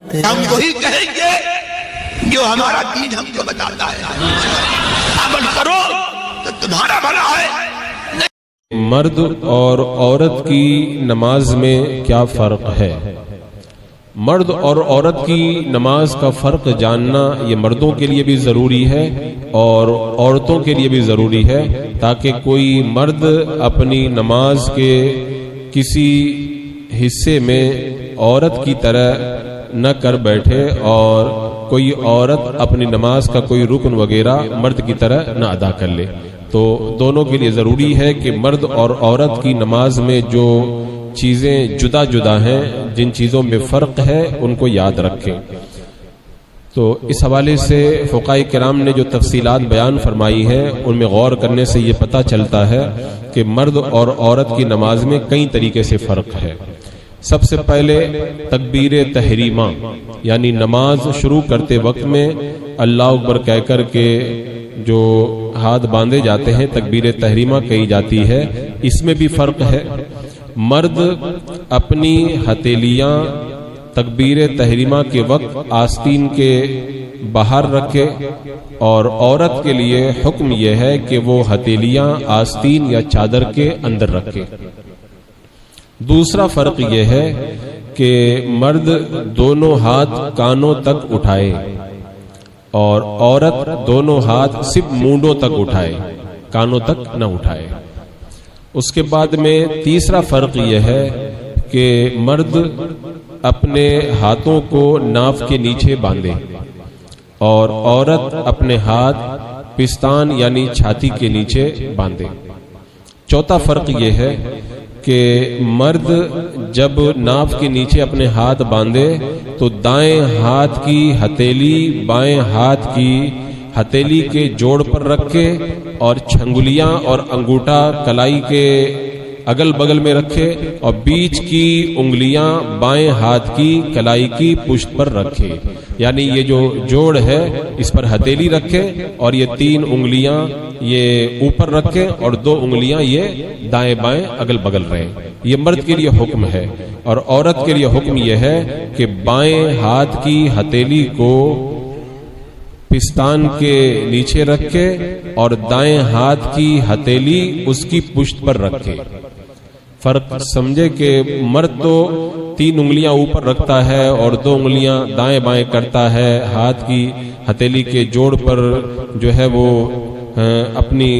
ہم وہی کہیں گے جو ہمارا دین ہم کو بتاتا ہے، عمل کرو تو تمہارا بھلا ہے۔ مرد اور عورت کی نماز میں کیا فرق ہے؟ مرد اور عورت کی نماز کا فرق جاننا یہ مردوں کے لیے بھی ضروری ہے اور عورتوں کے لیے بھی ضروری ہے، تاکہ کوئی مرد اپنی نماز کے کسی حصے میں عورت کی طرح نہ کر بیٹھے اور کوئی عورت اپنی نماز کا کوئی رکن وغیرہ مرد کی طرح نہ ادا کر لے۔ تو دونوں کے لیے ضروری ہے کہ مرد اور عورت کی نماز میں جو چیزیں جدا جدا ہیں، جن چیزوں میں فرق ہے، ان کو یاد رکھیں۔ تو اس حوالے سے فقہاء کرام نے جو تفصیلات بیان فرمائی ہیں، ان میں غور کرنے سے یہ پتہ چلتا ہے کہ مرد اور عورت کی نماز میں کئی طریقے سے فرق ہے۔ سب سے پہلے تکبیر تحریمہ، یعنی نماز شروع کرتے وقت میں اللہ اکبر کہہ کر کے جو ہاتھ باندھے جاتے ہیں، تکبیر تحریمہ کہی جاتی ہے، اس میں بھی فرق ہے۔ مرد اپنی ہتھیلیاں تکبیر تحریمہ کے وقت آستین کے باہر رکھے، اور عورت کے لیے حکم یہ ہے کہ وہ ہتھیلیاں آستین یا چادر کے اندر رکھے۔ دوسرا فرق یہ ہے کہ مرد دونوں ہاتھ کانوں تک اٹھائے اور عورت دونوں ہاتھ صرف مونڈوں تک اٹھائے، کانوں تک نہ اٹھائے۔ اس کے بعد میں تیسرا فرق یہ ہے کہ مرد اپنے ہاتھوں کو ناف کے نیچے باندھے اور عورت اپنے ہاتھ پستان یعنی چھاتی کے نیچے باندھے۔ چوتھا فرق یہ ہے کہ مرد جب ناف کے نیچے اپنے ہاتھ باندھے تو دائیں ہاتھ کی ہتھیلی بائیں ہاتھ کی ہتھیلی کے جوڑ پر رکھے اور چھنگلیاں اور انگوٹھا کلائی کے اگل بگل میں رکھے اور بیچ کی انگلیاں بائیں ہاتھ کی کلائی کی پشت پر رکھے، یعنی یہ جو جوڑ ہے اس پر ہتھیلی رکھے اور یہ تین انگلیاں یہ اوپر رکھے اور دو انگلیاں یہ دائیں بائیں اگل بگل رہے۔ یہ مرد کے لیے حکم ہے، اور عورت کے لیے حکم یہ ہے کہ بائیں ہاتھ کی ہتھیلی کو پستان کے نیچے رکھے اور دائیں ہاتھ کی ہتھیلی اس کی پشت پر رکھے۔ فرق سمجھے کہ مرد تو تین انگلیاں اوپر رکھتا ہے اور دو انگلیاں دائیں بائیں کرتا ہے، ہاتھ کی ہتھیلی کے جوڑ پر جو ہے وہ اپنی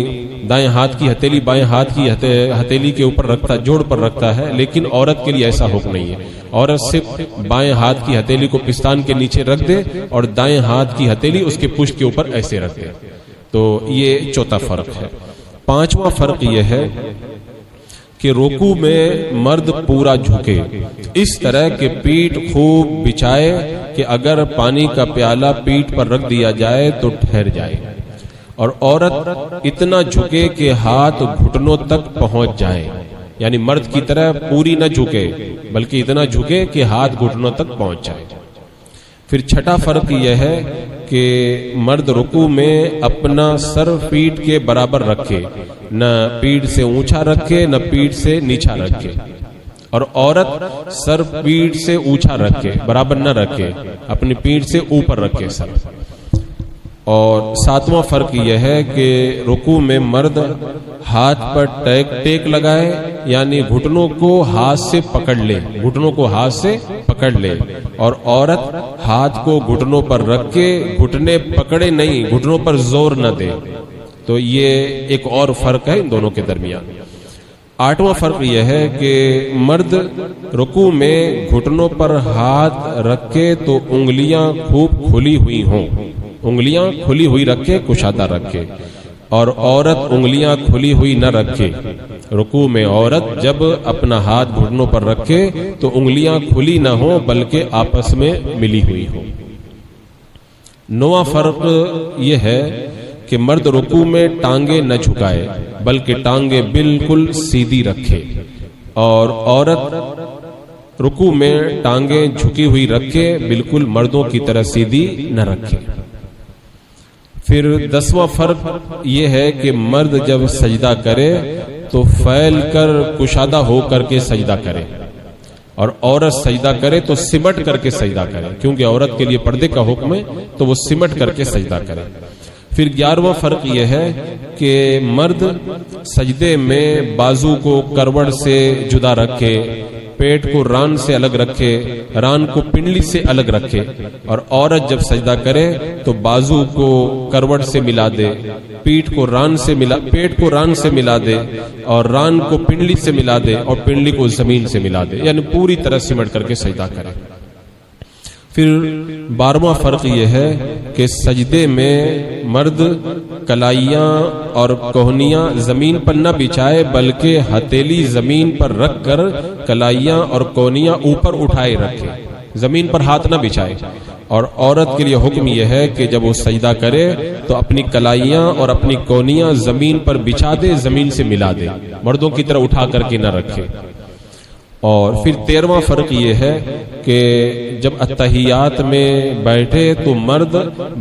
دائیں ہاتھ کی ہتھیلی بائیں ہاتھ کی ہتھیلی کے اوپر رکھتا، جوڑ پر رکھتا ہے، لیکن عورت کے لیے ایسا حکم نہیں ہے۔ عورت صرف بائیں ہاتھ کی ہتھیلی کو پستان کے نیچے رکھ دے اور دائیں ہاتھ کی ہتھیلی اس کے پشت کے اوپر ایسے رکھ دے۔ تو یہ چوتھا فرق ہے۔ پانچواں فرق یہ ہے کہ رکوع میں مرد پورا جھکے، اس طرح کہ پیٹھ خوب بچھائے کہ اگر پانی کا پیالہ پیٹھ پر رکھ دیا جائے تو ٹھہر جائے، اور عورت اتنا جھکے کہ ہاتھ گھٹنوں تک پہنچ جائے، یعنی مرد کی طرح پوری نہ جھکے بلکہ اتنا جھکے کہ ہاتھ گھٹنوں تک پہنچ جائے۔ پھر چھٹا فرق یہ ہے کہ مرد رکوع میں اپنا سر پیٹھ کے برابر رکھے، نہ پیٹھ سے اونچا رکھے نہ پیٹھ سے نیچا رکھے، اور عورت سر پیٹھ سے اونچا رکھے، برابر نہ رکھے، اپنی پیٹھ سے اوپر رکھے سر۔ اور ساتواں فرق یہ ہے کہ رکوع میں مرد ہاتھ پر ٹیک لگائے، یعنی گھٹنوں کو ہاتھ سے پکڑ لے، گھٹنوں کو ہاتھ سے پکڑ لے، اور عورت ہاتھ کو گھٹنوں پر رکھ کے گھٹنے پکڑے نہیں، گھٹنوں پر زور نہ دے۔ تو یہ ایک اور فرق ہے ان دونوں کے درمیان۔ آٹھواں فرق یہ ہے کہ مرد رکوع میں گھٹنوں پر ہاتھ رکھے تو انگلیاں خوب کھلی ہوئی ہوں، انگلیاں کھلی ہوئی رکھے، کشادہ رکھے، اور عورت انگلیاں کھلی ہوئی نہ رکھے۔ رکوع میں عورت جب اپنا ہاتھ گھٹنوں پر رکھے تو انگلیاں کھلی نہ ہوں بلکہ آپس میں ملی ہوئی ہوں۔ نواں فرق یہ ہے کہ مرد رکوع میں ٹانگیں نہ جھکائے بلکہ ٹانگیں بالکل سیدھی رکھے، اور عورت رکوع میں ٹانگیں جھکی ہوئی رکھے، بالکل مردوں کی طرح سیدھی نہ رکھے۔ پھر 10واں فرق یہ ہے کہ مرد جب سجدہ کرے تو پھیل کر کشادہ ہو کر کے سجدہ کرے، اور عورت سجدہ کرے تو سمٹ کر کے سجدہ کرے، کیونکہ عورت کے لیے پردے کا حکم ہے تو وہ سمٹ کر کے سجدہ کرے۔ پھر 11واں فرق یہ ہے کہ مرد سجدے میں بازو کو کروڑ سے جدا رکھے، پیٹ کو ران سے الگ رکھے، ران کو پنڈلی سے الگ رکھے، اور عورت جب سجدہ کرے تو بازو کو کروڑ سے ملا دے، پیٹ کو ران سے ملا دے، اور ران کو پنڈلی سے ملا دے، اور پنڈلی کو زمین سے ملا دے، یعنی پوری طرح سمٹ کر کے سجدہ کرے۔ پھر 12واں فرق یہ ہے کہ سجدے میں مرد کلائیاں اور کوہنیاں زمین پر نہ بچھائے، بلکہ ہتھیلی زمین پر رکھ کر کلائیاں اور کوہنیاں اوپر اٹھائے رکھے، زمین پر ہاتھ نہ بچھائے۔ اور عورت کے لیے حکم یہ ہے کہ جب وہ سجدہ کرے تو اپنی کلائیاں اور اپنی کوہنیاں زمین پر بچھا دے، زمین سے ملا دے، مردوں کی طرح اٹھا کر کے نہ رکھے۔ اور پھر 13واں فرق یہ ہے کہ جب اتحیات میں بیٹھے تو مرد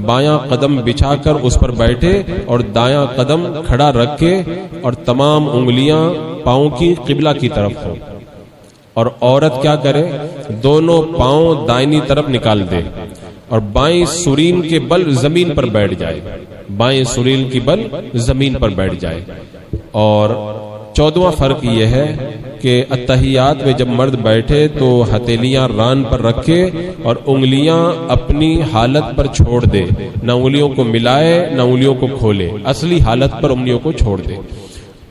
بایاں قدم بچھا کر اس پر بیٹھے اور دایاں قدم کھڑا رکھ کے، اور تمام انگلیاں پاؤں کی قبلہ کی طرف ہوں، اور عورت کیا کرے، دونوں پاؤں دائنی طرف نکال دے اور بائیں سرین کے بل زمین پر بیٹھ جائے، بائیں سرین کی بل زمین پر بیٹھ جائے۔ اور 14واں فرق یہ ہے کہ اتحیات میں جب مرد بیٹھے تو ہتھیلیاں ران پر رکھے اور انگلیاں اپنی حالت پر چھوڑ دے، نہ انگلیوں کو ملائے نہ انگلیوں کو کھولے، اصلی حالت پر انگلیوں کو چھوڑ دے۔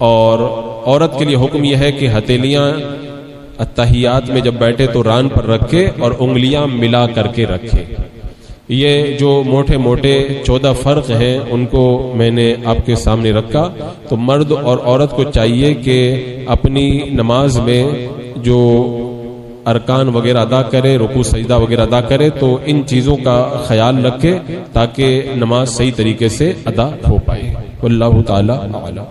اور عورت کے لیے حکم یہ ہے کہ ہتھیلیاں اتحیات میں جب بیٹھے تو ران پر رکھے اور انگلیاں ملا کر کے رکھے۔ یہ جو موٹے موٹے 14 فرق ہیں ان کو میں نے آپ کے سامنے رکھا۔ تو مرد اور عورت کو چاہیے کہ اپنی نماز میں جو ارکان وغیرہ ادا کرے، رکوع سجدہ وغیرہ ادا کرے، تو ان چیزوں کا خیال رکھے تاکہ نماز صحیح طریقے سے ادا ہو پائے۔ واللہ تعالی اعلم۔